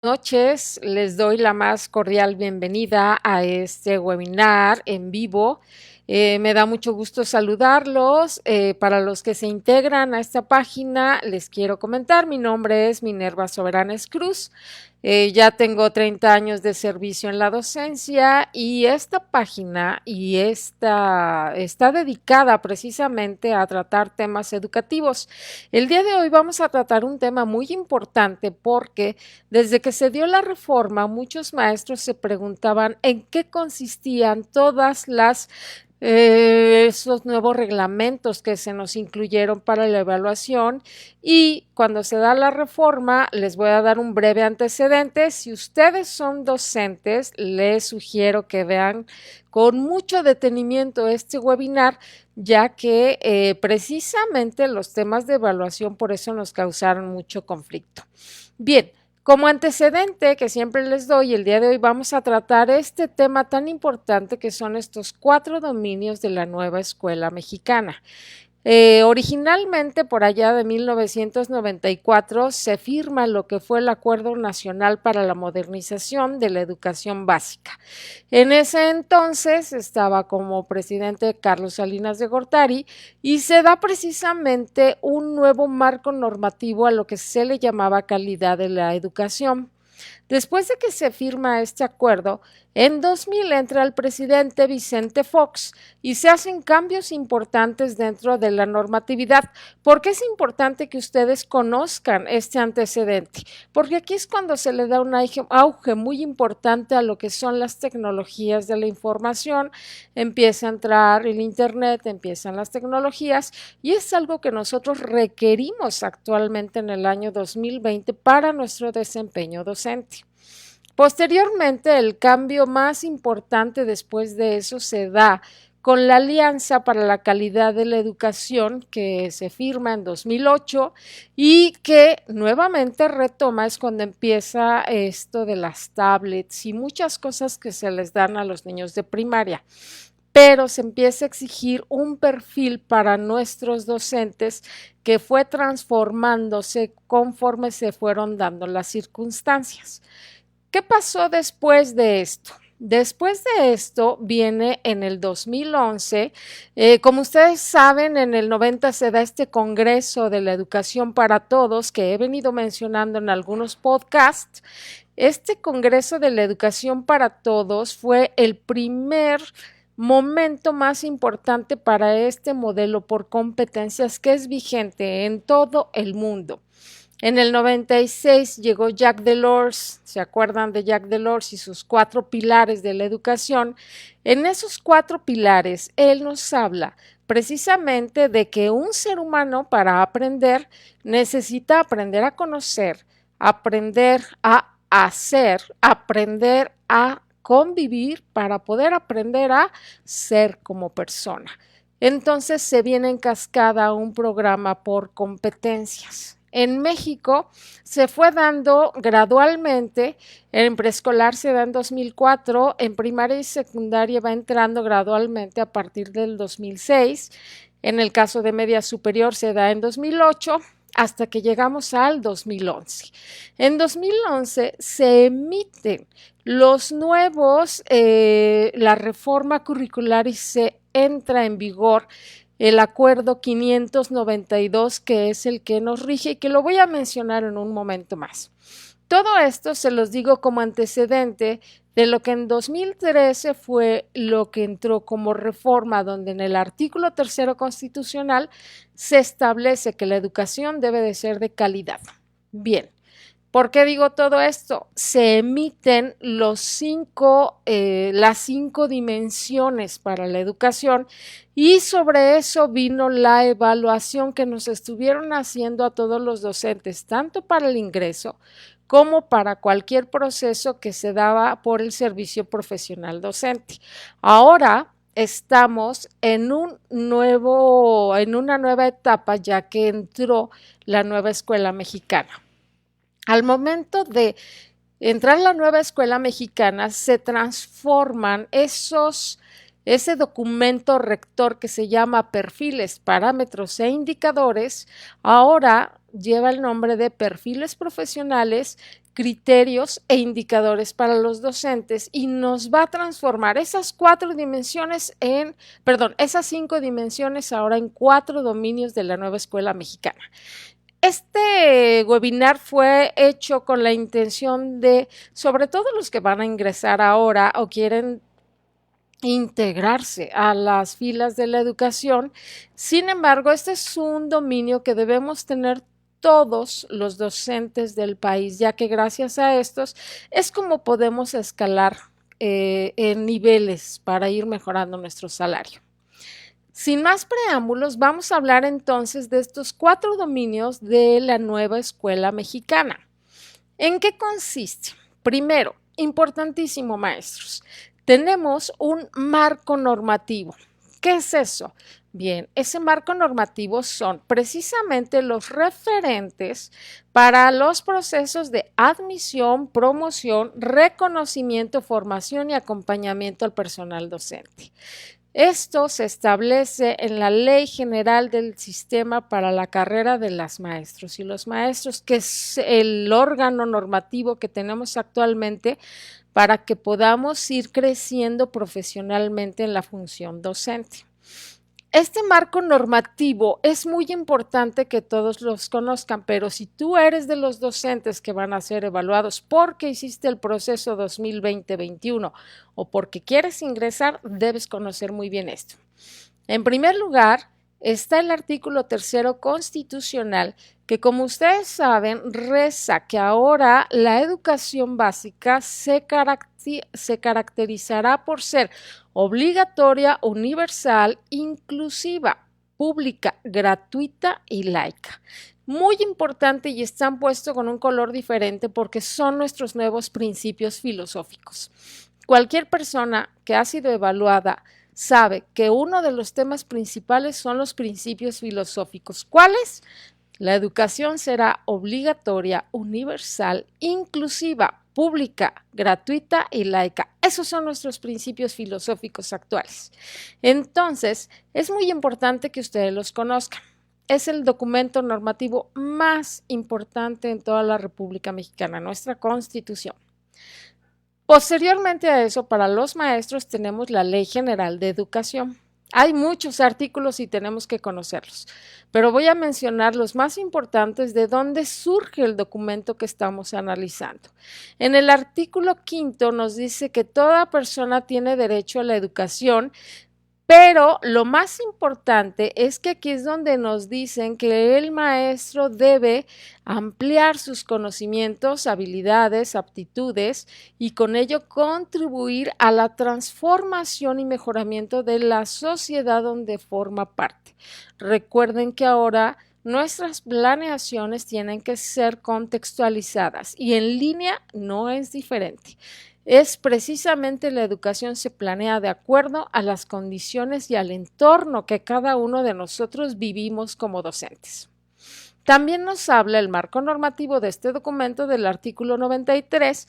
Noches, les doy la más cordial bienvenida a este webinar en vivo. Me da mucho gusto saludarlos. Para los que se integran a esta página, les quiero comentar, mi nombre es Minerva Soberanes Cruz. Ya tengo 30 años de servicio en la docencia y esta página está dedicada precisamente a tratar temas educativos. El día de hoy vamos a tratar un tema muy importante porque desde que se dio la reforma, muchos maestros se preguntaban en qué consistían todas las esos nuevos reglamentos que se nos incluyeron para la evaluación y cuando se da la reforma les voy a dar un breve antecedente. Si ustedes son docentes, les sugiero que vean con mucho detenimiento este webinar, ya que precisamente los temas de evaluación por eso nos causaron mucho conflicto. Bien, como antecedente que siempre les doy, el día de hoy vamos a tratar este tema tan importante que son estos 4 dominios de la nueva escuela mexicana. Originalmente, por allá de 1994, se firma lo que fue el Acuerdo Nacional para la Modernización de la Educación Básica. En ese entonces estaba como presidente Carlos Salinas de Gortari y se da precisamente un nuevo marco normativo a lo que se le llamaba calidad de la educación. Después de que se firma este acuerdo, en 2000 entra el presidente Vicente Fox y se hacen cambios importantes dentro de la normatividad. ¿Por qué es importante que ustedes conozcan este antecedente? Porque aquí es cuando se le da un auge muy importante a lo que son las tecnologías de la información, empieza a entrar el Internet, empiezan las tecnologías y es algo que nosotros requerimos actualmente en el año 2020 para nuestro desempeño docente. Posteriormente, el cambio más importante después de eso se da con la Alianza para la Calidad de la Educación que se firma en 2008 y que nuevamente retoma es cuando empieza esto de las tablets y muchas cosas que se les dan a los niños de primaria. Pero se empieza a exigir un perfil para nuestros docentes que fue transformándose conforme se fueron dando las circunstancias. ¿Qué pasó después de esto? Después de esto viene en el 2011, como ustedes saben, en el 90 se da este Congreso de la Educación para Todos que he venido mencionando en algunos podcasts. Este Congreso de la Educación para Todos fue el primer momento más importante para este modelo por competencias que es vigente en todo el mundo. En el 96 llegó Jacques Delors, ¿se acuerdan de Jacques Delors y sus 4 pilares de la educación? En esos 4 pilares, él nos habla precisamente de que un ser humano para aprender necesita aprender a conocer, aprender a hacer, aprender a convivir para poder aprender a ser como persona. Entonces se viene en cascada un programa por competencias. En México se fue dando gradualmente, en preescolar se da en 2004, en primaria y secundaria va entrando gradualmente a partir del 2006, en el caso de media superior se da en 2008 hasta que llegamos al 2011. En 2011 se emiten los nuevos, la reforma curricular y se entra en vigor el acuerdo 592, que es el que nos rige y que lo voy a mencionar en un momento más. Todo esto se los digo como antecedente de lo que en 2013 fue lo que entró como reforma, donde en el artículo 3 constitucional se establece que la educación debe de ser de calidad. Bien, ¿por qué digo todo esto? Se emiten las 5 dimensiones para la educación y sobre eso vino la evaluación que nos estuvieron haciendo a todos los docentes, tanto para el ingreso como para cualquier proceso que se daba por el servicio profesional docente. Ahora estamos en una nueva etapa ya que entró la nueva escuela mexicana. Al momento de entrar a la nueva escuela mexicana, se transforman ese documento rector que se llama perfiles, parámetros e indicadores, ahora lleva el nombre de perfiles profesionales criterios e indicadores para los docentes y nos va a transformar esas esas 5 dimensiones ahora en 4 dominios de la nueva escuela mexicana. Este webinar fue hecho con la intención de, sobre todo los que van a ingresar ahora o quieren integrarse a las filas de la educación. Sin embargo, este es un dominio que debemos tener todos los docentes del país, ya que gracias a estos es como podemos escalar en niveles para ir mejorando nuestro salario. Sin más preámbulos, vamos a hablar entonces de estos 4 dominios de la nueva escuela mexicana. ¿En qué consiste? Primero, importantísimo, maestros, tenemos un marco normativo. ¿Qué es eso? Bien, ese marco normativo son precisamente los referentes para los procesos de admisión, promoción, reconocimiento, formación y acompañamiento al personal docente. Esto se establece en la Ley General del Sistema para la Carrera de las Maestros y los Maestros, que es el órgano normativo que tenemos actualmente para que podamos ir creciendo profesionalmente en la función docente. Este marco normativo es muy importante que todos los conozcan, pero si tú eres de los docentes que van a ser evaluados porque hiciste el proceso 2020-21 o porque quieres ingresar, debes conocer muy bien esto. En primer lugar, está el artículo 3º constitucional que, como ustedes saben, reza que ahora la educación básica se caracterizará por ser obligatoria, universal, inclusiva, pública, gratuita y laica. Muy importante, y están puestos con un color diferente porque son nuestros nuevos principios filosóficos. Cualquier persona que ha sido evaluada sabe que uno de los temas principales son los principios filosóficos. ¿Cuáles? La educación será obligatoria, universal, inclusiva, pública, gratuita y laica. Esos son nuestros principios filosóficos actuales. Entonces, es muy importante que ustedes los conozcan. Es el documento normativo más importante en toda la República Mexicana, nuestra Constitución. Posteriormente a eso, para los maestros tenemos la Ley General de Educación. Hay muchos artículos y tenemos que conocerlos, pero voy a mencionar los más importantes de dónde surge el documento que estamos analizando. En el artículo 5º nos dice que toda persona tiene derecho a la educación, pero lo más importante es que aquí es donde nos dicen que el maestro debe ampliar sus conocimientos, habilidades, aptitudes y con ello contribuir a la transformación y mejoramiento de la sociedad donde forma parte. Recuerden que ahora nuestras planeaciones tienen que ser contextualizadas y en línea no es diferente. Es precisamente la educación se planea de acuerdo a las condiciones y al entorno que cada uno de nosotros vivimos como docentes. También nos habla el marco normativo de este documento del artículo 93,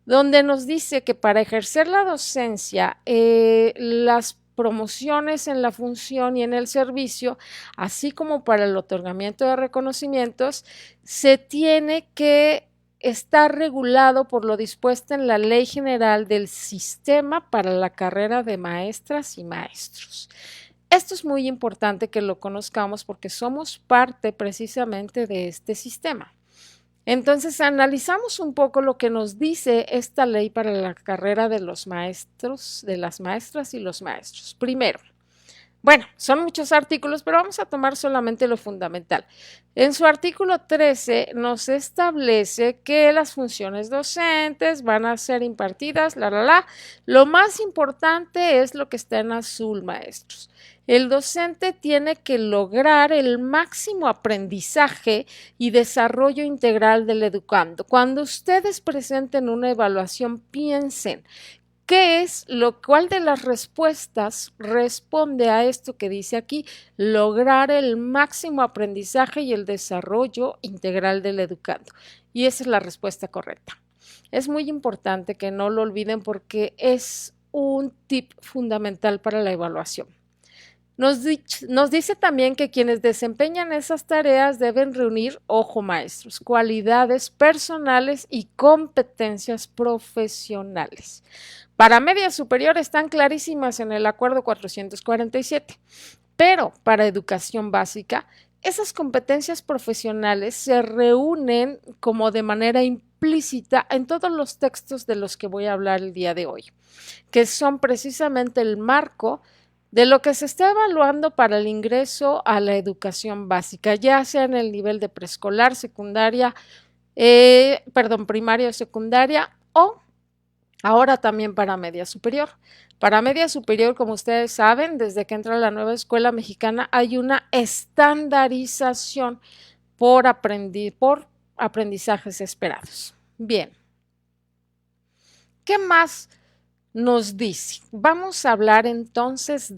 donde nos dice que para ejercer la docencia, las promociones en la función y en el servicio, así como para el otorgamiento de reconocimientos, se tiene que está regulado por lo dispuesto en la Ley General del Sistema para la Carrera de Maestras y Maestros. Esto es muy importante que lo conozcamos porque somos parte precisamente de este sistema. Entonces, analizamos un poco lo que nos dice esta ley para la carrera de los maestros, de las maestras y los maestros. Primero, bueno, son muchos artículos, pero vamos a tomar solamente lo fundamental. En su artículo 13 nos establece que las funciones docentes van a ser impartidas, Lo más importante es lo que está en azul, maestros. El docente tiene que lograr el máximo aprendizaje y desarrollo integral del educando. Cuando ustedes presenten una evaluación, piensen, ¿cuál de las respuestas responde a esto que dice aquí? Lograr el máximo aprendizaje y el desarrollo integral del educando. Y esa es la respuesta correcta. Es muy importante que no lo olviden porque es un tip fundamental para la evaluación. Nos dice también que quienes desempeñan esas tareas deben reunir, ojo maestros, cualidades personales y competencias profesionales. Para media superior están clarísimas en el acuerdo 447, pero para educación básica, esas competencias profesionales se reúnen como de manera implícita en todos los textos de los que voy a hablar el día de hoy, que son precisamente el marco de lo que se está evaluando para el ingreso a la educación básica, ya sea en el nivel de preescolar, secundaria, primaria o secundaria, o ahora también para media superior. Para media superior, como ustedes saben, desde que entra la nueva escuela mexicana hay una estandarización por aprendizajes esperados. Bien, ¿qué más nos dice? Vamos a hablar entonces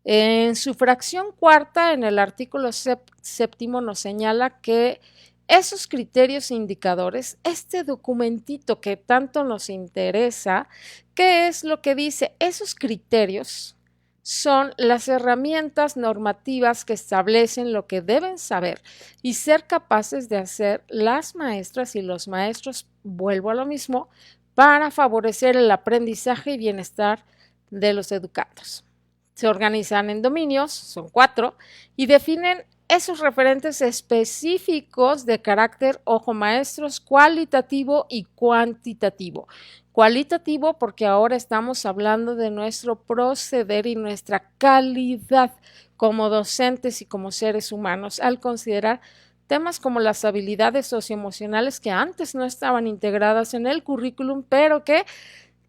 en su fracción cuarta, en el artículo séptimo, nos señala que esos criterios e indicadores, este documentito que tanto nos interesa, ¿qué es lo que dice? Esos criterios son las herramientas normativas que establecen lo que deben saber y ser capaces de hacer las maestras y los maestros, vuelvo a lo mismo, para favorecer el aprendizaje y bienestar de los educandos. Se organizan en dominios, son 4, y definen esos referentes específicos de carácter, ojo maestros, cualitativo y cuantitativo. Cualitativo porque ahora estamos hablando de nuestro proceder y nuestra calidad como docentes y como seres humanos al considerar temas como las habilidades socioemocionales que antes no estaban integradas en el currículum, pero que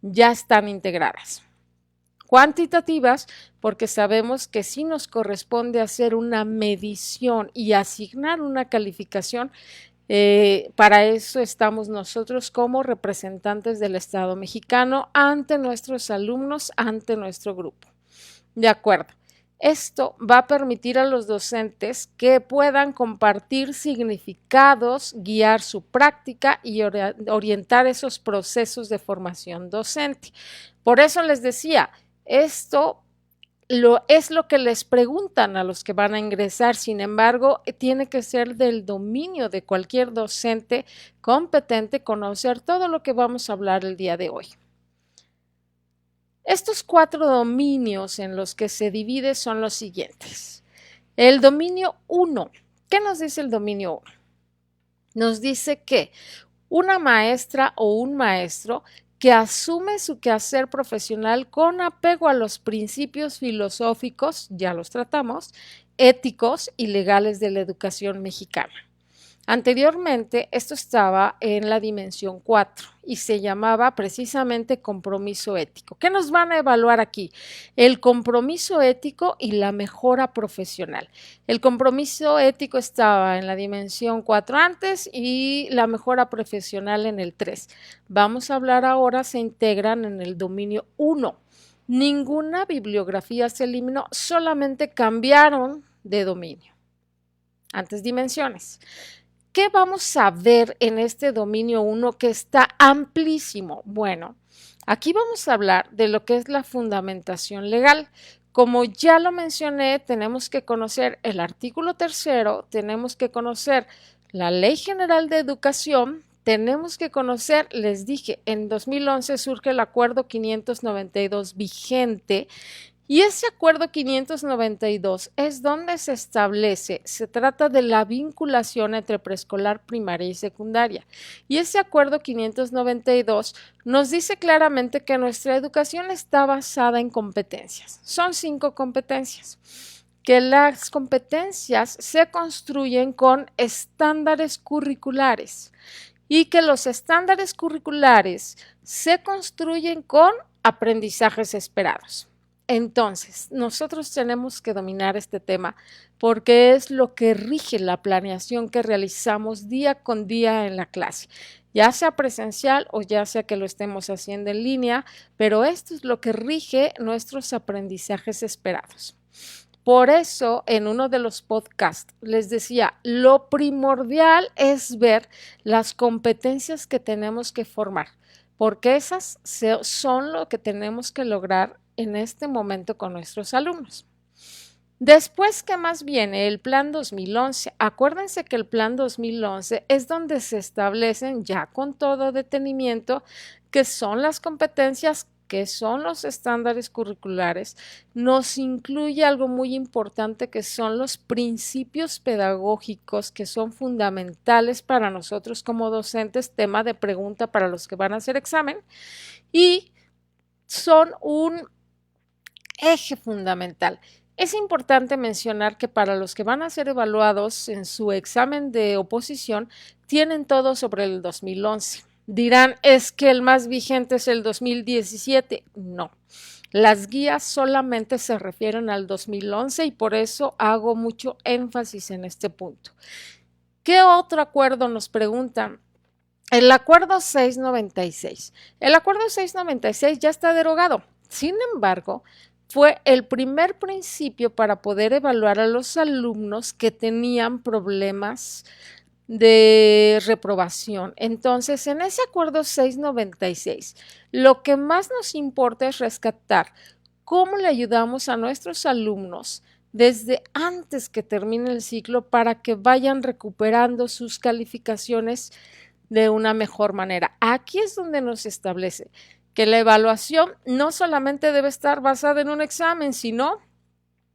ya están integradas. Cuantitativas, porque sabemos que sí nos corresponde hacer una medición y asignar una calificación. Para eso estamos nosotros como representantes del Estado mexicano ante nuestros alumnos, ante nuestro grupo. De acuerdo. Esto va a permitir a los docentes que puedan compartir significados, guiar su práctica y orientar esos procesos de formación docente. Por eso les decía, esto es lo que les preguntan a los que van a ingresar, sin embargo, tiene que ser del dominio de cualquier docente competente conocer todo lo que vamos a hablar el día de hoy. Estos 4 dominios en los que se divide son los siguientes. El dominio 1. ¿Qué nos dice el dominio 1? Nos dice que una maestra o un maestro que asume su quehacer profesional con apego a los principios filosóficos, ya los tratamos, éticos y legales de la educación mexicana. Anteriormente, esto estaba en la dimensión 4 y se llamaba precisamente compromiso ético. ¿Qué nos van a evaluar aquí? El compromiso ético y la mejora profesional. El compromiso ético estaba en la dimensión 4 antes y la mejora profesional en el 3. Vamos a hablar ahora, se integran en el dominio 1. Ninguna bibliografía se eliminó, solamente cambiaron de dominio. Antes dimensiones. ¿Qué vamos a ver en este dominio 1 que está amplísimo? Bueno, aquí vamos a hablar de lo que es la fundamentación legal. Como ya lo mencioné, tenemos que conocer el artículo 3, tenemos que conocer la Ley General de Educación, tenemos que conocer, les dije, en 2011 surge el Acuerdo 592 vigente. Y ese acuerdo 592 es donde se establece, se trata de la vinculación entre preescolar, primaria y secundaria. Y ese acuerdo 592 nos dice claramente que nuestra educación está basada en competencias. Son 5 competencias. Que las competencias se construyen con estándares curriculares y que los estándares curriculares se construyen con aprendizajes esperados. Entonces, nosotros tenemos que dominar este tema porque es lo que rige la planeación que realizamos día con día en la clase, ya sea presencial o ya sea que lo estemos haciendo en línea, pero esto es lo que rige nuestros aprendizajes esperados. Por eso, en uno de los podcasts les decía, lo primordial es ver las competencias que tenemos que formar, porque esas son lo que tenemos que lograr en este momento con nuestros alumnos. Después, ¿qué más viene? El Plan 2011. Acuérdense que el Plan 2011 es donde se establecen ya con todo detenimiento qué son las competencias, qué son los estándares curriculares. Nos incluye algo muy importante que son los principios pedagógicos que son fundamentales para nosotros como docentes, tema de pregunta para los que van a hacer examen, y son un eje fundamental. Es importante mencionar que para los que van a ser evaluados en su examen de oposición, tienen todo sobre el 2011. Dirán, es que el más vigente es el 2017. No, las guías solamente se refieren al 2011 y por eso hago mucho énfasis en este punto. ¿Qué otro acuerdo nos preguntan? El acuerdo 696. El acuerdo 696 ya está derogado. Sin embargo, fue el primer principio para poder evaluar a los alumnos que tenían problemas de reprobación. Entonces, en ese acuerdo 696, lo que más nos importa es rescatar cómo le ayudamos a nuestros alumnos desde antes que termine el ciclo para que vayan recuperando sus calificaciones de una mejor manera. Aquí es donde nos establece que la evaluación no solamente debe estar basada en un examen, sino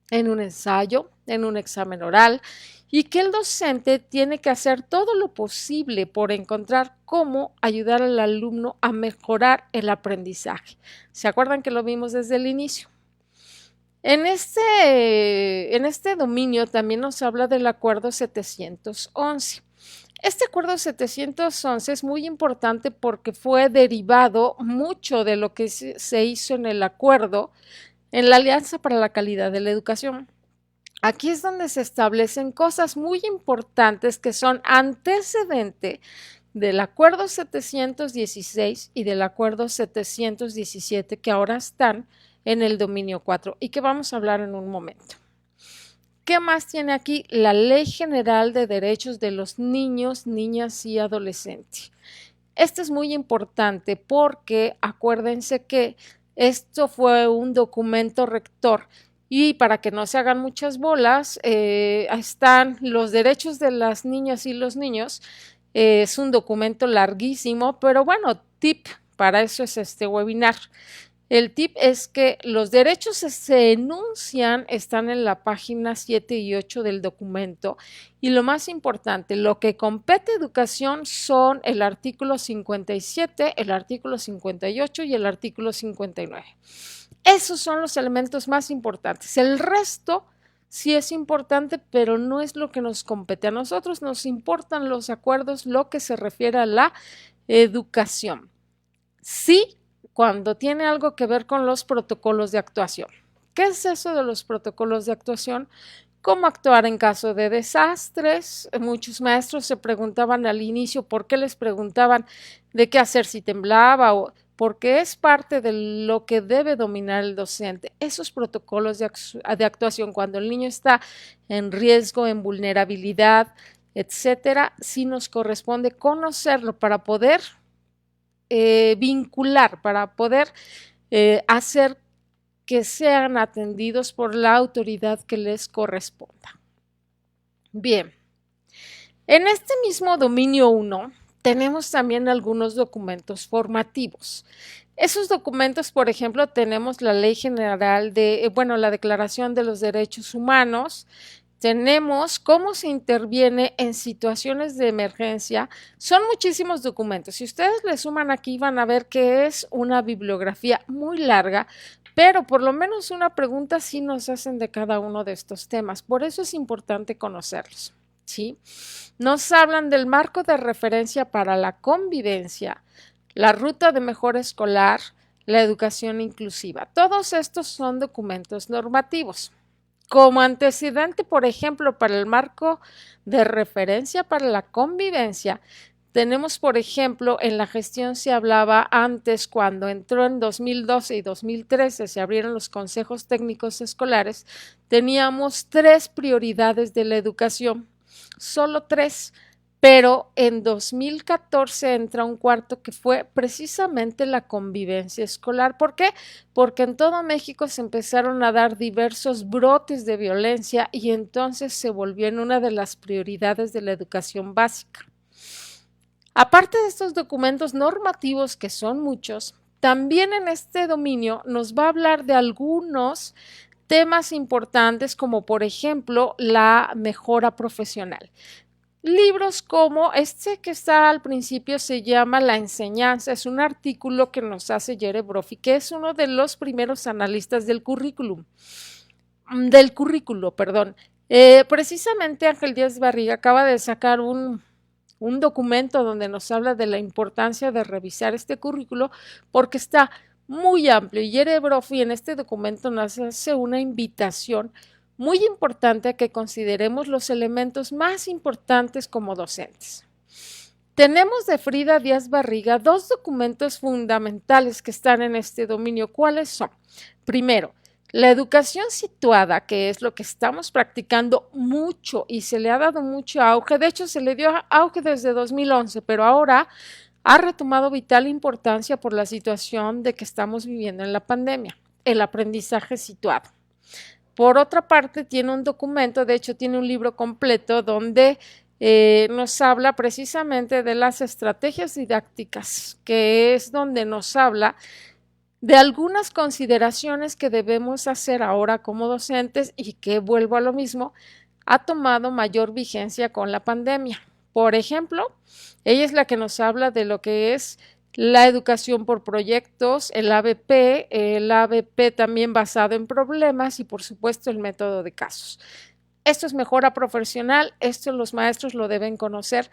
en un ensayo, en un examen oral, y que el docente tiene que hacer todo lo posible por encontrar cómo ayudar al alumno a mejorar el aprendizaje. ¿Se acuerdan que lo vimos desde el inicio? En este dominio también nos habla del acuerdo 711. Este acuerdo 711 es muy importante porque fue derivado mucho de lo que se hizo en el acuerdo en la Alianza para la Calidad de la Educación. Aquí es donde se establecen cosas muy importantes que son antecedente del acuerdo 716 y del acuerdo 717 que ahora están en el dominio 4 y que vamos a hablar en un momento. ¿Qué más tiene aquí? La Ley General de Derechos de los Niños, Niñas y Adolescentes. Este es muy importante porque acuérdense que esto fue un documento rector y para que no se hagan muchas bolas, están los derechos de las niñas y los niños. Es un documento larguísimo, pero bueno, tip, para eso es este webinar. El tip es que los derechos se enuncian, están en la página 7 y 8 del documento y lo más importante, lo que compete educación son el artículo 57, el artículo 58 y el artículo 59. Esos son los elementos más importantes. El resto sí es importante, pero no es lo que nos compete. A nosotros nos importan los acuerdos, lo que se refiere a la educación. Sí, cuando tiene algo que ver con los protocolos de actuación. ¿Qué es eso de los protocolos de actuación? ¿Cómo actuar en caso de desastres? Muchos maestros se preguntaban al inicio por qué les preguntaban de qué hacer si temblaba o porque es parte de lo que debe dominar el docente. Esos protocolos de actuación cuando el niño está en riesgo, en vulnerabilidad, etcétera, sí nos corresponde conocerlo para poder vincular, para poder hacer que sean atendidos por la autoridad que les corresponda. Bien, en este mismo dominio 1 tenemos también algunos documentos formativos. Esos documentos, por ejemplo, tenemos la Ley General de, la Declaración de los Derechos Humanos, tenemos cómo se interviene en situaciones de emergencia. Son muchísimos documentos. Si ustedes le suman aquí van a ver que es una bibliografía muy larga, pero por lo menos una pregunta sí nos hacen de cada uno de estos temas. Por eso es importante conocerlos, ¿sí? Nos hablan del marco de referencia para la convivencia, la ruta de mejora escolar, la educación inclusiva. Todos estos son documentos normativos. Como antecedente, por ejemplo, para el marco de referencia para la convivencia, tenemos, por ejemplo, en la gestión se hablaba antes, cuando entró en 2012 y 2013, se abrieron los consejos técnicos escolares, teníamos 3 prioridades de la educación, solo 3. pero en 2014 entra un cuarto que fue precisamente la convivencia escolar. ¿Por qué? Porque en todo México se empezaron a dar diversos brotes de violencia y entonces se volvió en una de las prioridades de la educación básica. Aparte de estos documentos normativos, que son muchos, también en este dominio nos va a hablar de algunos temas importantes como por ejemplo la mejora profesional. Libros como este que está al principio se llama La enseñanza, es un artículo que nos hace Jere Brophy, que es uno de los primeros analistas del currículo, perdón. Precisamente Ángel Díaz Barriga acaba de sacar un documento donde nos habla de la importancia de revisar este currículo porque está muy amplio y Jere Brophy en este documento nos hace una invitación muy importante a que consideremos los elementos más importantes como docentes. Tenemos de Frida Díaz Barriga dos documentos fundamentales que están en este dominio. ¿Cuáles son? Primero, la educación situada, que es lo que estamos practicando mucho y se le ha dado mucho auge. De hecho, se le dio auge desde 2011, pero ahora ha retomado vital importancia por la situación de que estamos viviendo en la pandemia, el aprendizaje situado. Por otra parte, tiene un documento, de hecho tiene un libro completo donde nos habla precisamente de las estrategias didácticas, que es donde nos habla de algunas consideraciones que debemos hacer ahora como docentes y que, vuelvo a lo mismo, ha tomado mayor vigencia con la pandemia. Por ejemplo, ella es la que nos habla de lo que es la educación por proyectos, el ABP también basado en problemas y por supuesto el método de casos. Esto es mejora profesional, esto los maestros lo deben conocer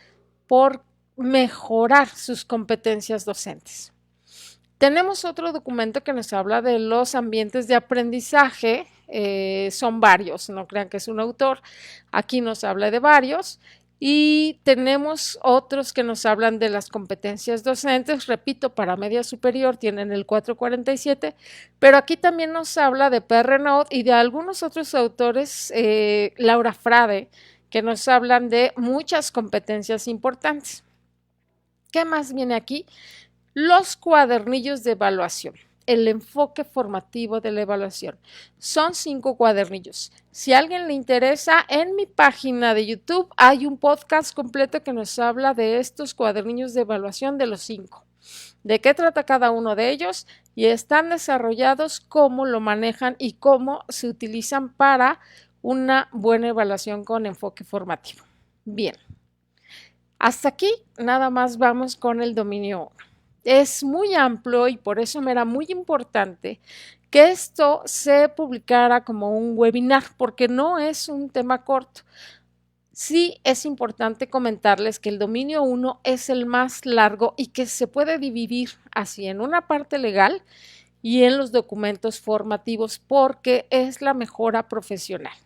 por mejorar sus competencias docentes. Tenemos otro documento que nos habla de los ambientes de aprendizaje, son varios, no crean que es un autor, aquí nos habla de varios. Y tenemos otros que nos hablan de las competencias docentes, repito, para media superior tienen el 447, pero aquí también nos habla de Perrenot y de algunos otros autores, Laura Frade, que nos hablan de muchas competencias importantes. ¿Qué más viene aquí? Los cuadernillos de evaluación. El enfoque formativo de la evaluación. Son 5 cuadernillos. Si a alguien le interesa, en mi página de YouTube hay un podcast completo que nos habla de estos cuadernillos de evaluación de los 5. ¿De qué trata cada uno de ellos? Y están desarrollados, cómo lo manejan y cómo se utilizan para una buena evaluación con enfoque formativo. Bien. Hasta aquí nada más vamos con el dominio 1. Es muy amplio y por eso me era muy importante que esto se publicara como un webinar, porque no es un tema corto. Sí es importante comentarles que el dominio 1 es el más largo y que se puede dividir así en una parte legal y en los documentos formativos porque es la mejora profesional.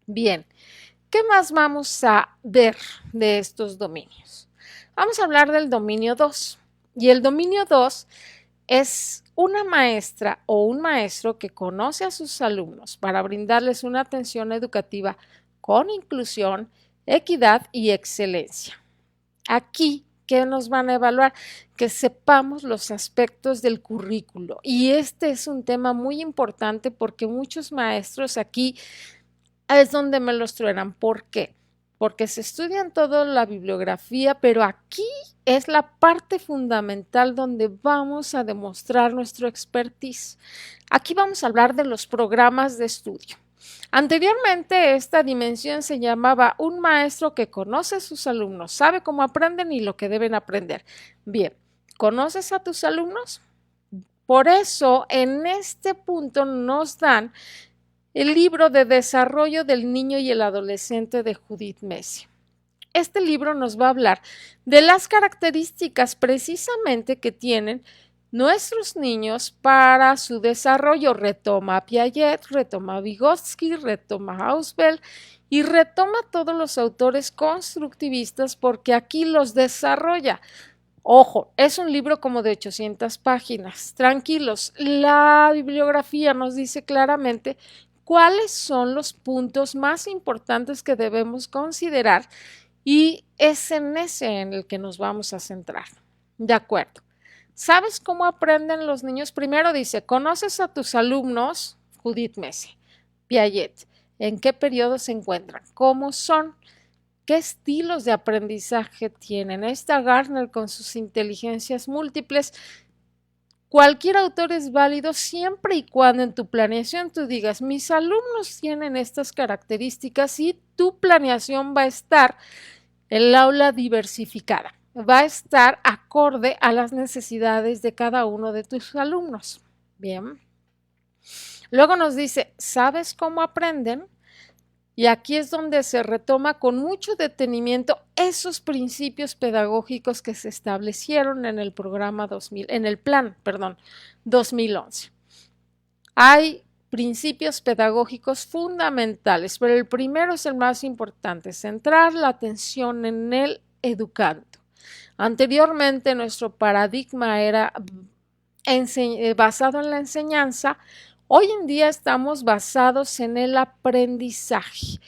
Bien, ¿qué más vamos a ver de estos dominios? Vamos a hablar del dominio 2. Y el dominio 2 es una maestra o un maestro que conoce a sus alumnos para brindarles una atención educativa con inclusión, equidad y excelencia. Aquí, ¿qué nos van a evaluar? Que sepamos los aspectos del currículo. Y este es un tema muy importante porque muchos maestros aquí es donde me los truenan. ¿Por qué? Porque se estudian toda la bibliografía, pero aquí es la parte fundamental donde vamos a demostrar nuestro expertise. Aquí vamos a hablar de los programas de estudio. Anteriormente esta dimensión se llamaba un maestro que conoce a sus alumnos, sabe cómo aprenden y lo que deben aprender. Bien, ¿conoces a tus alumnos? Por eso en este punto nos dan el libro de Desarrollo del Niño y el Adolescente de Judith Messi. Este libro nos va a hablar de las características precisamente que tienen nuestros niños para su desarrollo. Retoma a Piaget, retoma a Vygotsky, retoma a Ausubel y retoma a todos los autores constructivistas porque aquí los desarrolla. Ojo, es un libro como de 800 páginas. Tranquilos, la bibliografía nos dice claramente cuáles son los puntos más importantes que debemos considerar y es en ese en el que nos vamos a centrar. De acuerdo. ¿Sabes cómo aprenden los niños? Primero dice, ¿conoces a tus alumnos? Judith Messe, Piaget. ¿En qué periodo se encuentran? ¿Cómo son? ¿Qué estilos de aprendizaje tienen? Ahí está Gardner con sus inteligencias múltiples. Cualquier autor es válido siempre y cuando en tu planeación tú digas, mis alumnos tienen estas características y tu planeación va a estar el aula diversificada, va a estar acorde a las necesidades de cada uno de tus alumnos. Bien. Luego nos dice, ¿sabes cómo aprenden? Y aquí es donde se retoma con mucho detenimiento esos principios pedagógicos que se establecieron en el programa 2000, en el plan, 2011. Hay principios pedagógicos fundamentales, pero el primero es el más importante, centrar la atención en el educando. Anteriormente nuestro paradigma era basado en la enseñanza. Hoy en día estamos basados en el aprendizaje.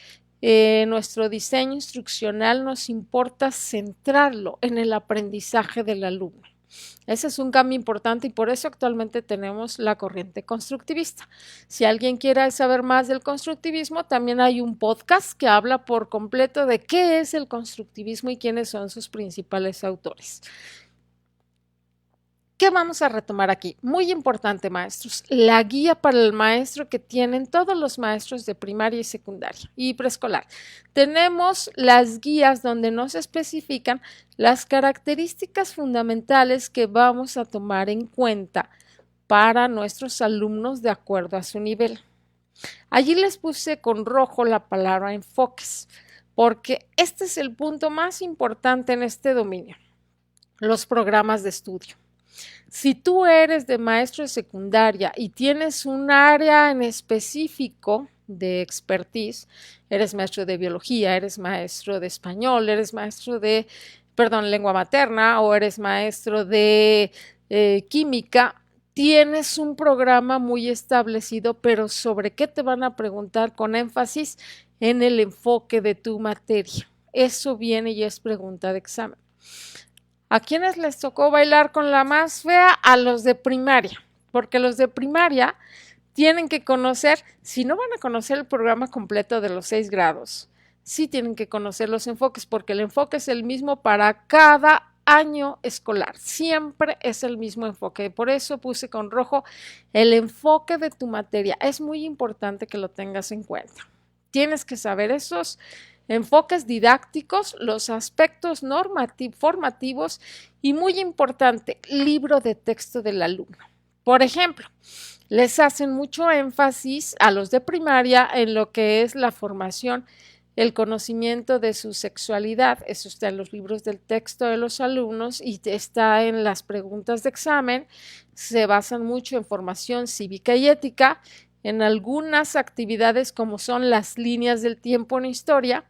Nuestro diseño instruccional nos importa centrarlo en el aprendizaje del alumno. Ese es un cambio importante y por eso actualmente tenemos la corriente constructivista. Si alguien quiere saber más del constructivismo, también hay un podcast que habla por completo de qué es el constructivismo y quiénes son sus principales autores. ¿Qué vamos a retomar aquí? Muy importante, maestros, la guía para el maestro que tienen todos los maestros de primaria y secundaria y preescolar. Tenemos las guías donde nos especifican las características fundamentales que vamos a tomar en cuenta para nuestros alumnos de acuerdo a su nivel. Allí les puse con rojo la palabra enfoques, porque este es el punto más importante en este dominio, los programas de estudio. Si tú eres de maestro de secundaria y tienes un área en específico de expertise, eres maestro de biología, eres maestro de español, eres maestro de, lengua materna o eres maestro de química, tienes un programa muy establecido, pero ¿sobre qué te van a preguntar con énfasis? En el enfoque de tu materia. Eso viene y es pregunta de examen. ¿A quiénes les tocó bailar con la más fea? A los de primaria, porque los de primaria tienen que conocer, si no van a conocer el programa completo de los 6 grados, sí tienen que conocer los enfoques, porque el enfoque es el mismo para cada año escolar, siempre es el mismo enfoque. Por eso puse con rojo el enfoque de tu materia. Es muy importante que lo tengas en cuenta. Tienes que saber esos enfoques didácticos, los aspectos formativos y, muy importante, libro de texto del alumno. Por ejemplo, les hacen mucho énfasis a los de primaria en lo que es la formación, el conocimiento de su sexualidad. Eso está en los libros del texto de los alumnos y está en las preguntas de examen. Se basan mucho en formación cívica y ética, en algunas actividades como son las líneas del tiempo en historia,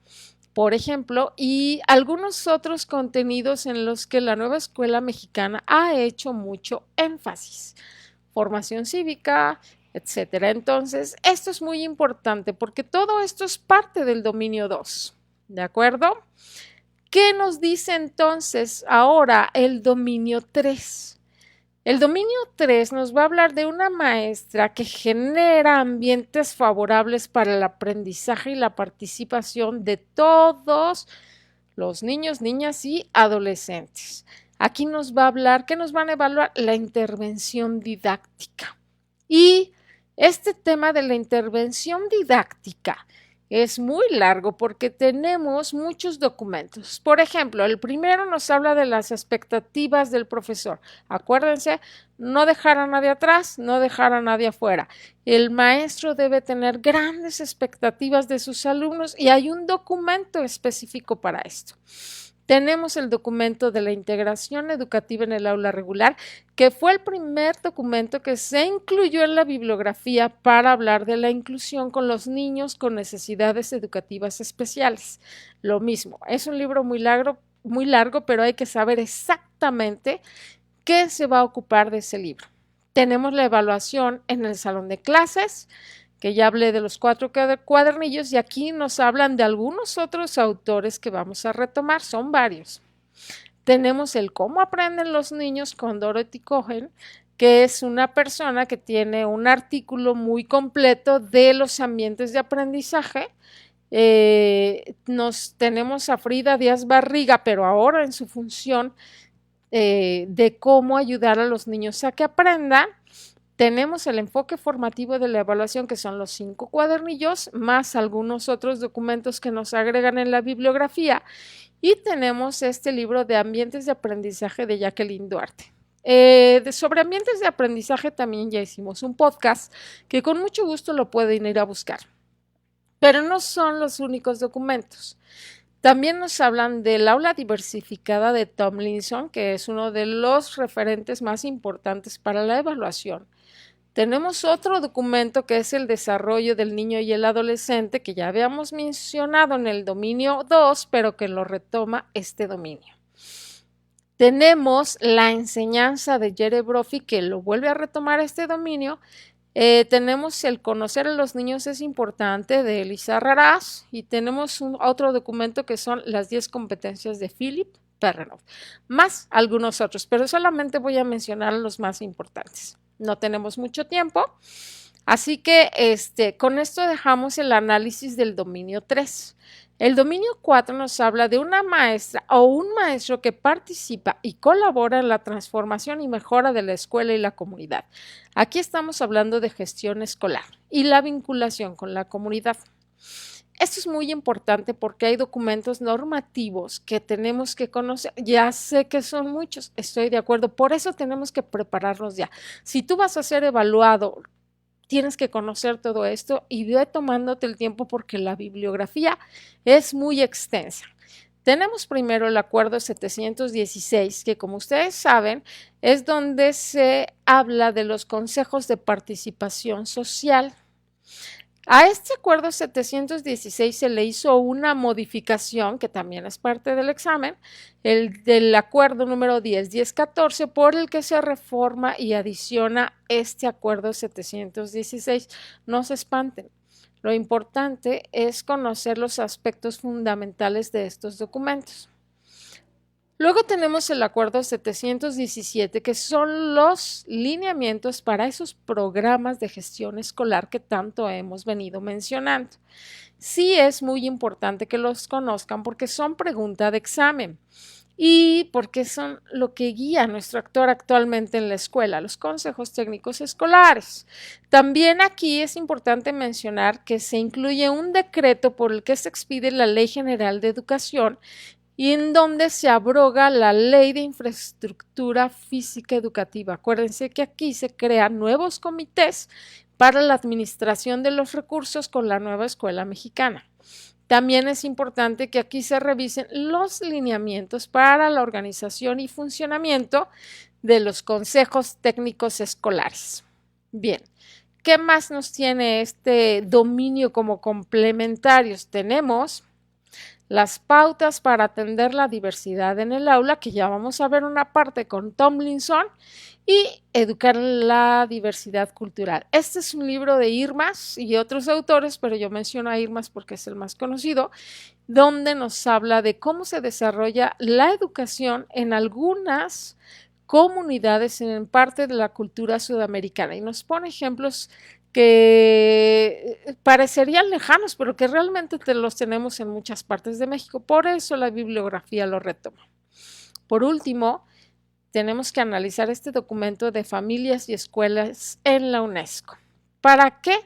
por ejemplo, y algunos otros contenidos en los que la nueva escuela mexicana ha hecho mucho énfasis. Formación cívica, etcétera. Entonces, esto es muy importante porque todo esto es parte del dominio 2. ¿De acuerdo? ¿Qué nos dice entonces ahora el dominio 3? El dominio 3 nos va a hablar de una maestra que genera ambientes favorables para el aprendizaje y la participación de todos los niños, niñas y adolescentes. Aquí nos va a hablar, ¿qué nos van a evaluar? La intervención didáctica. Y este tema de la intervención didáctica es muy largo porque tenemos muchos documentos. Por ejemplo, el primero nos habla de las expectativas del profesor. Acuérdense, no dejar a nadie atrás, no dejar a nadie afuera. El maestro debe tener grandes expectativas de sus alumnos y hay un documento específico para esto. Tenemos el documento de la integración educativa en el aula regular, que fue el primer documento que se incluyó en la bibliografía para hablar de la inclusión con los niños con necesidades educativas especiales. Lo mismo, es un libro muy largo, pero hay que saber exactamente qué se va a ocupar de ese libro. Tenemos la evaluación en el salón de clases, que ya hablé de los 4 cuadernillos y aquí nos hablan de algunos otros autores que vamos a retomar, son varios. Tenemos el Cómo aprenden los niños con Dorothy Cohen, que es una persona que tiene un artículo muy completo de los ambientes de aprendizaje. Tenemos a Frida Díaz Barriga, pero ahora en su función de cómo ayudar a los niños a que aprendan. Tenemos el enfoque formativo de la evaluación, que son los 5 cuadernillos, más algunos otros documentos que nos agregan en la bibliografía. Y tenemos este libro de ambientes de aprendizaje de Jacqueline Duarte. Sobre ambientes de aprendizaje también ya hicimos un podcast que con mucho gusto lo pueden ir a buscar. Pero no son los únicos documentos. También nos hablan del aula diversificada de Tomlinson, que es uno de los referentes más importantes para la evaluación. Tenemos otro documento que es el desarrollo del niño y el adolescente, que ya habíamos mencionado en el dominio 2, pero que lo retoma este dominio. Tenemos la enseñanza de Jerry Brophy, que lo vuelve a retomar este dominio. Tenemos el conocer a los niños es importante de Elisa Raraz y tenemos otro documento que son las 10 competencias de Philip Perrenoud, más algunos otros, pero solamente voy a mencionar los más importantes. No tenemos mucho tiempo, así que con esto dejamos el análisis del dominio 3. El dominio 4 nos habla de una maestra o un maestro que participa y colabora en la transformación y mejora de la escuela y la comunidad. Aquí estamos hablando de gestión escolar y la vinculación con la comunidad. Esto es muy importante porque hay documentos normativos que tenemos que conocer. Ya sé que son muchos, estoy de acuerdo, por eso tenemos que prepararnos ya. Si tú vas a ser evaluado, tienes que conocer todo esto y ve tomándote el tiempo porque la bibliografía es muy extensa. Tenemos primero el acuerdo 716, que como ustedes saben, es donde se habla de los consejos de participación social. A este acuerdo 716 se le hizo una modificación, que también es parte del examen, el del acuerdo número 1014, por el que se reforma y adiciona este acuerdo 716. No se espanten, lo importante es conocer los aspectos fundamentales de estos documentos. Luego tenemos el acuerdo 717, que son los lineamientos para esos programas de gestión escolar que tanto hemos venido mencionando. Sí es muy importante que los conozcan porque son pregunta de examen y porque son lo que guía a nuestro actor actualmente en la escuela, los consejos técnicos escolares. También aquí es importante mencionar que se incluye un decreto por el que se expide la Ley General de Educación y en donde se abroga la Ley de Infraestructura Física Educativa. Acuérdense que aquí se crean nuevos comités para la administración de los recursos con la nueva escuela mexicana. También es importante que aquí se revisen los lineamientos para la organización y funcionamiento de los consejos técnicos escolares. Bien, ¿qué más nos tiene este dominio como complementarios? Tenemos las pautas para atender la diversidad en el aula, que ya vamos a ver una parte con Tomlinson, y educar la diversidad cultural. Este es un libro de Irmas y otros autores, pero yo menciono a Irmas porque es el más conocido, donde nos habla de cómo se desarrolla la educación en algunas comunidades en parte de la cultura sudamericana y nos pone ejemplos que parecerían lejanos, pero que realmente los tenemos en muchas partes de México. Por eso la bibliografía lo retoma. Por último, tenemos que analizar este documento de familias y escuelas en la UNESCO. ¿Para qué?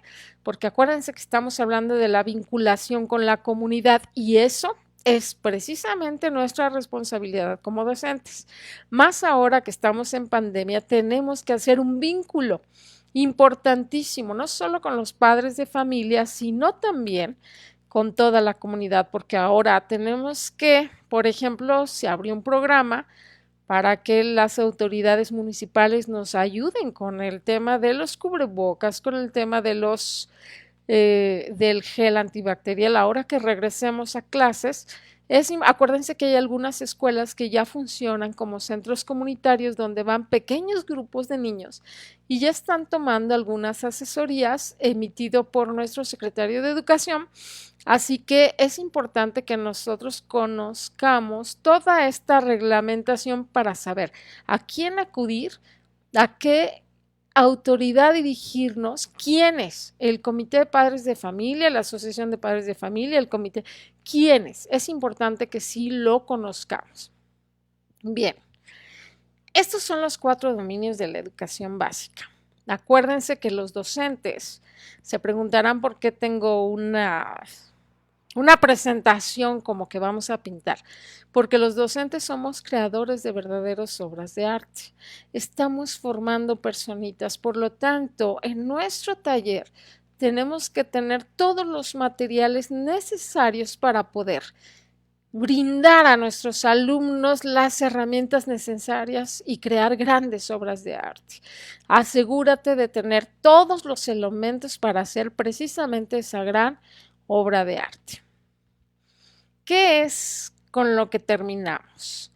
Porque acuérdense que estamos hablando de la vinculación con la comunidad y eso es precisamente nuestra responsabilidad como docentes. Más ahora que estamos en pandemia, tenemos que hacer un vínculo importantísimo, no solo con los padres de familia, sino también con toda la comunidad, porque ahora tenemos que, por ejemplo, se abrió un programa para que las autoridades municipales nos ayuden con el tema de los cubrebocas, con el tema de del gel antibacterial. Ahora que regresemos a clases, Acuérdense que hay algunas escuelas que ya funcionan como centros comunitarios donde van pequeños grupos de niños y ya están tomando algunas asesorías emitido por nuestro secretario de Educación. Así que es importante que nosotros conozcamos toda esta reglamentación para saber a quién acudir, a qué autoridad dirigirnos, quiénes, el Comité de Padres de Familia, la Asociación de Padres de Familia, el comité, quiénes. Es importante que sí lo conozcamos. Bien, estos son los 4 dominios de la educación básica. Acuérdense que los docentes se preguntarán por qué tengo una presentación como que vamos a pintar, porque los docentes somos creadores de verdaderas obras de arte. Estamos formando personitas, por lo tanto, en nuestro taller tenemos que tener todos los materiales necesarios para poder brindar a nuestros alumnos las herramientas necesarias y crear grandes obras de arte. Asegúrate de tener todos los elementos para hacer precisamente esa gran obra de arte. ¿Qué es con lo que terminamos?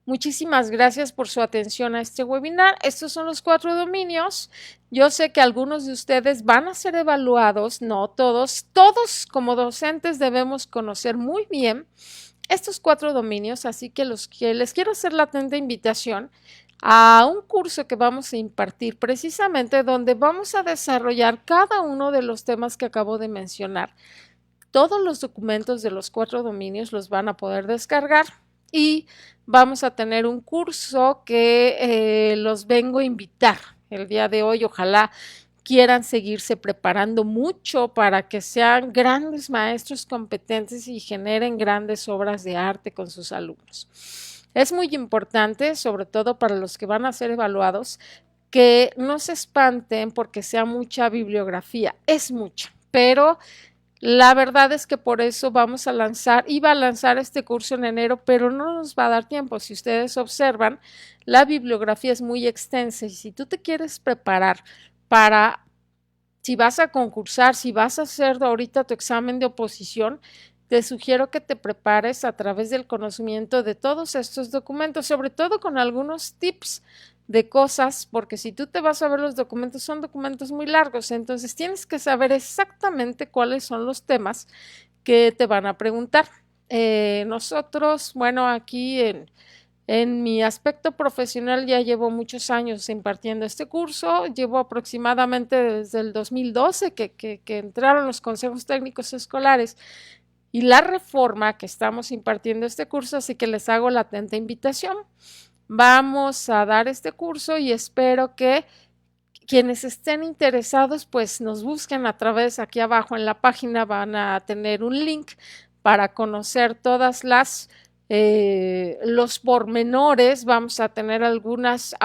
Muchísimas gracias por su atención a este webinar. Estos son los 4 dominios. Yo sé que algunos de ustedes van a ser evaluados, no todos. Todos como docentes debemos conocer muy bien estos 4 dominios, así que les quiero hacer la atenta invitación a un curso que vamos a impartir precisamente donde vamos a desarrollar cada uno de los temas que acabo de mencionar. Todos los documentos de los 4 dominios los van a poder descargar y vamos a tener un curso que los vengo a invitar el día de hoy. Ojalá quieran seguirse preparando mucho para que sean grandes maestros competentes y generen grandes obras de arte con sus alumnos. Es muy importante, sobre todo para los que van a ser evaluados, que no se espanten porque sea mucha bibliografía. Es mucha, pero la verdad es que por eso iba a lanzar este curso en enero, pero no nos va a dar tiempo. Si ustedes observan, la bibliografía es muy extensa y si tú te quieres preparar si vas a concursar, si vas a hacer ahorita tu examen de oposición, te sugiero que te prepares a través del conocimiento de todos estos documentos, sobre todo con algunos tips de cosas, porque si tú te vas a ver los documentos, son documentos muy largos, entonces tienes que saber exactamente cuáles son los temas que te van a preguntar. Nosotros, bueno, aquí en mi aspecto profesional ya llevo muchos años impartiendo este curso, llevo aproximadamente desde el 2012 que entraron los consejos técnicos escolares y la reforma que estamos impartiendo este curso, así que les hago la atenta invitación. Vamos a dar este curso y espero que quienes estén interesados pues nos busquen a través, aquí abajo en la página van a tener un link para conocer todas los pormenores. Vamos a tener algunos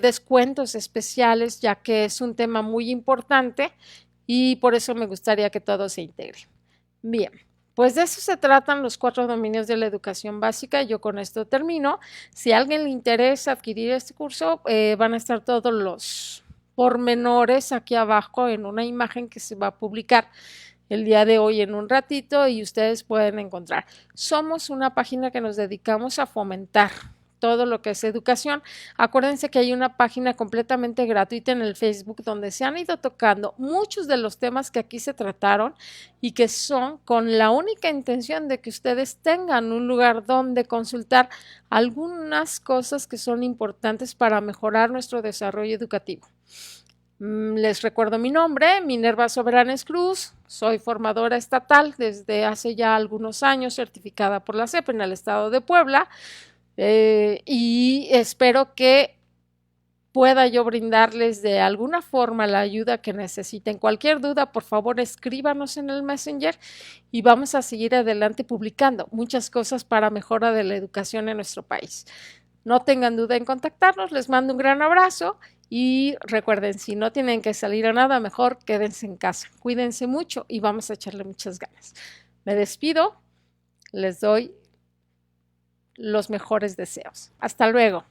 descuentos especiales, ya que es un tema muy importante y por eso me gustaría que todos se integren. Bien, pues de eso se tratan los 4 dominios de la educación básica. Yo con esto termino. Si a alguien le interesa adquirir este curso, van a estar todos los pormenores aquí abajo en una imagen que se va a publicar el día de hoy en un ratito y ustedes pueden encontrar. Somos una página que nos dedicamos a fomentar todo lo que es educación. Acuérdense que hay una página completamente gratuita en el Facebook donde se han ido tocando muchos de los temas que aquí se trataron y que son con la única intención de que ustedes tengan un lugar donde consultar algunas cosas que son importantes para mejorar nuestro desarrollo educativo. Les recuerdo mi nombre, Minerva Soberanes Cruz, soy formadora estatal desde hace ya algunos años, certificada por la SEP en el estado de Puebla. Y espero que pueda yo brindarles de alguna forma la ayuda que necesiten. Cualquier duda, por favor, escríbanos en el Messenger y vamos a seguir adelante publicando muchas cosas para mejora de la educación en nuestro país. No tengan duda en contactarnos, les mando un gran abrazo y recuerden, si no tienen que salir a nada, mejor quédense en casa. Cuídense mucho y vamos a echarle muchas ganas. Me despido, les doy los mejores deseos. Hasta luego.